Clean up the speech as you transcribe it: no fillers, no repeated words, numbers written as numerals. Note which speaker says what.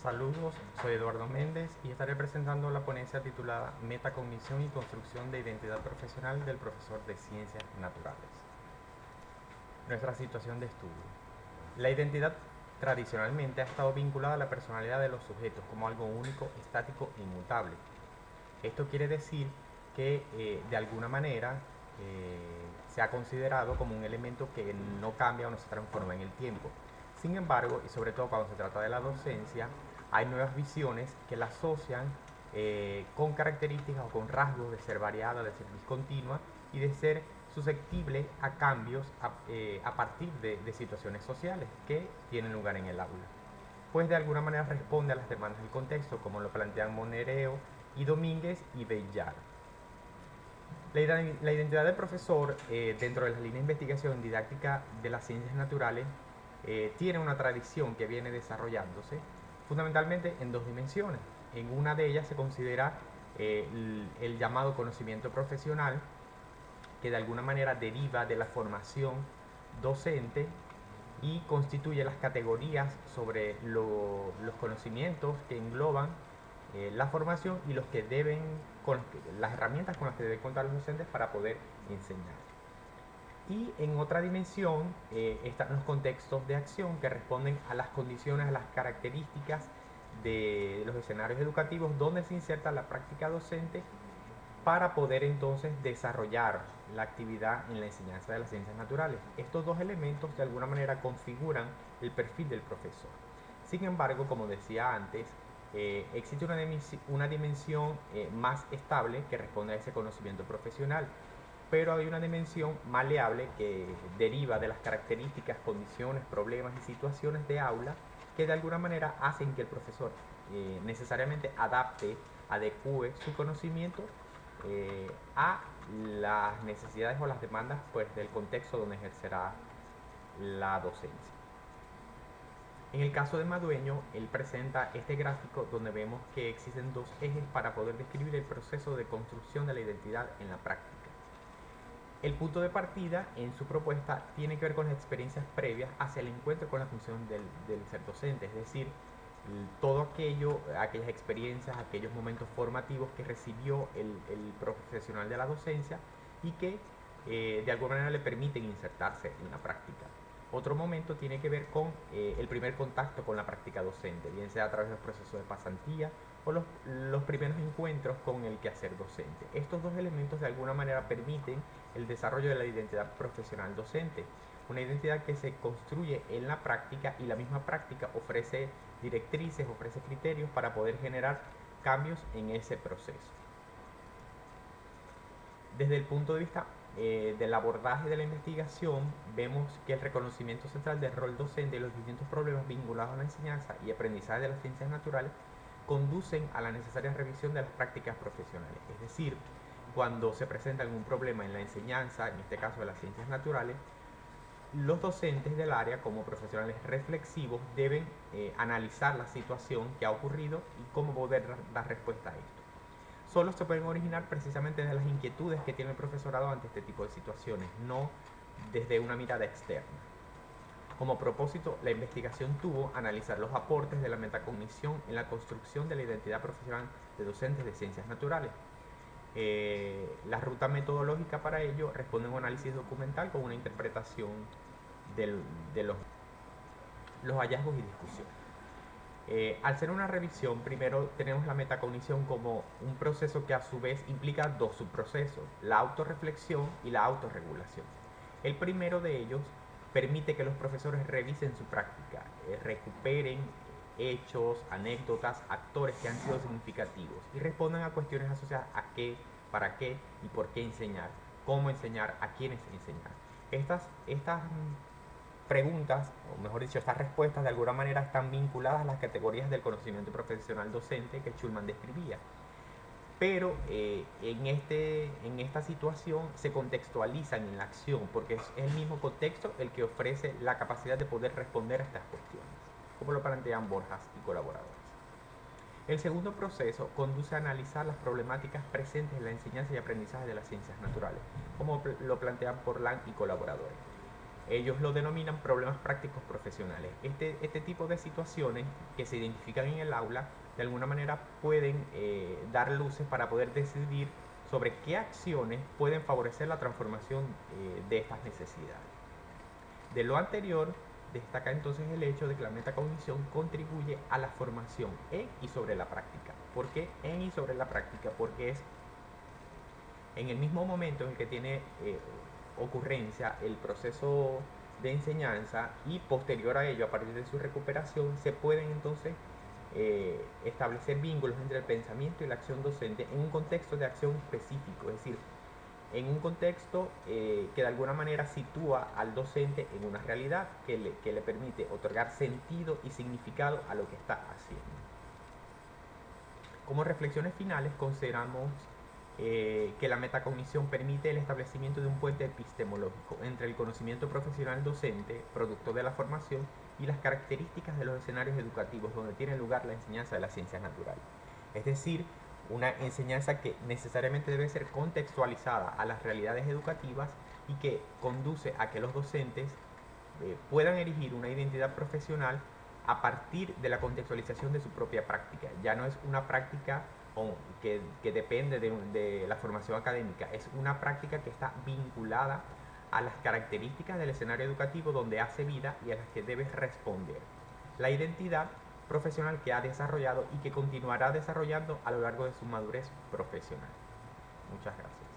Speaker 1: Saludos, soy Eduardo Méndez y estaré presentando la ponencia titulada Metacognición y construcción de identidad profesional del profesor de Ciencias Naturales. Nuestra situación de estudio. La identidad tradicionalmente ha estado vinculada a la personalidad de los sujetos como algo único, estático e inmutable. Esto quiere decir que de alguna manera se ha considerado como un elemento que no cambia o no se transforma en el tiempo. Sin embargo, y sobre todo cuando se trata de la docencia, hay nuevas visiones que la asocian con características o con rasgos de ser variada, de ser discontinua y de ser susceptible a cambios a partir de situaciones sociales que tienen lugar en el aula. Pues de alguna manera responde a las demandas del contexto, como lo plantean Monereo y Domínguez y Bellar. La identidad del profesor dentro de las líneas de investigación didáctica de las ciencias naturales tiene una tradición que viene desarrollándose fundamentalmente en dos dimensiones. En una de ellas se considera el llamado conocimiento profesional, que de alguna manera deriva de la formación docente y constituye las categorías sobre los conocimientos que engloban la formación y las herramientas con las que deben contar los docentes para poder enseñar. Y en otra dimensión están los contextos de acción que responden a las condiciones, a las características de los escenarios educativos donde se inserta la práctica docente para poder entonces desarrollar la actividad en la enseñanza de las ciencias naturales. Estos dos elementos de alguna manera configuran el perfil del profesor. Sin embargo, como decía antes, existe una dimensión más estable que responde a ese conocimiento profesional, pero hay una dimensión maleable que deriva de las características, condiciones, problemas y situaciones de aula que de alguna manera hacen que el profesor necesariamente adecue su conocimiento a las necesidades o las demandas pues, del contexto donde ejercerá la docencia. En el caso de Madueño, él presenta este gráfico donde vemos que existen dos ejes para poder describir el proceso de construcción de la identidad en la práctica. El punto de partida en su propuesta tiene que ver con las experiencias previas hacia el encuentro con la función del ser docente, es decir, todo aquellas experiencias, aquellos momentos formativos que recibió el profesional de la docencia y que de alguna manera le permiten insertarse en la práctica. Otro momento tiene que ver con el primer contacto con la práctica docente, bien sea a través del proceso de pasantía o los primeros encuentros con el quehacer docente. Estos dos elementos de alguna manera permiten el desarrollo de la identidad profesional docente, una identidad que se construye en la práctica y la misma práctica ofrece directrices, ofrece criterios para poder generar cambios en ese proceso. Desde el punto de vista del abordaje de la investigación, vemos que el reconocimiento central del rol docente y los distintos problemas vinculados a la enseñanza y aprendizaje de las ciencias naturales conducen a la necesaria revisión de las prácticas profesionales. Es decir, cuando se presenta algún problema en la enseñanza, en este caso de las ciencias naturales, los docentes del área como profesionales reflexivos deben analizar la situación que ha ocurrido y cómo poder dar respuesta a esto. Solo se pueden originar precisamente de las inquietudes que tiene el profesorado ante este tipo de situaciones, no desde una mirada externa. Como propósito, la investigación tuvo analizar los aportes de la metacognición en la construcción de la identidad profesional de docentes de ciencias naturales. La ruta metodológica para ello responde a un análisis documental con una interpretación de los hallazgos y discusiones. Al ser una revisión, primero tenemos la metacognición como un proceso que a su vez implica dos subprocesos, la autorreflexión y la autorregulación. El primero de ellos permite que los profesores revisen su práctica, recuperen hechos, anécdotas, actores que han sido significativos y respondan a cuestiones asociadas a qué, para qué y por qué enseñar, cómo enseñar, a quiénes enseñar. Estas preguntas, o mejor dicho, estas respuestas de alguna manera están vinculadas a las categorías del conocimiento profesional docente que Schulman describía. Pero en esta situación se contextualizan en la acción, porque es el mismo contexto el que ofrece la capacidad de poder responder a estas cuestiones, como lo plantean Borjas y colaboradores. El segundo proceso conduce a analizar las problemáticas presentes en la enseñanza y aprendizaje de las ciencias naturales, como lo plantean Portland y colaboradores. Ellos lo denominan problemas prácticos profesionales. Este tipo de situaciones que se identifican en el aula, de alguna manera pueden dar luces para poder decidir sobre qué acciones pueden favorecer la transformación de estas necesidades. De lo anterior, destaca entonces el hecho de que la metacognición contribuye a la formación en y sobre la práctica. ¿Por qué en y sobre la práctica? Porque es en el mismo momento en el que tiene ocurrencia el proceso de enseñanza y posterior a ello, a partir de su recuperación, se pueden entonces establecer vínculos entre el pensamiento y la acción docente en un contexto de acción específico, es decir, en un contexto que de alguna manera sitúa al docente en una realidad que le permite otorgar sentido y significado a lo que está haciendo. Como reflexiones finales, consideramos que la metacognición permite el establecimiento de un puente epistemológico entre el conocimiento profesional docente, producto de la formación, y las características de los escenarios educativos donde tiene lugar la enseñanza de las ciencias naturales. Es decir, una enseñanza que necesariamente debe ser contextualizada a las realidades educativas y que conduce a que los docentes puedan erigir una identidad profesional a partir de la contextualización de su propia práctica. Ya no es una práctica que depende de la formación académica, es una práctica que está vinculada a las características del escenario educativo donde hace vida y a las que debe responder. La identidad profesional que ha desarrollado y que continuará desarrollando a lo largo de su madurez profesional. Muchas gracias.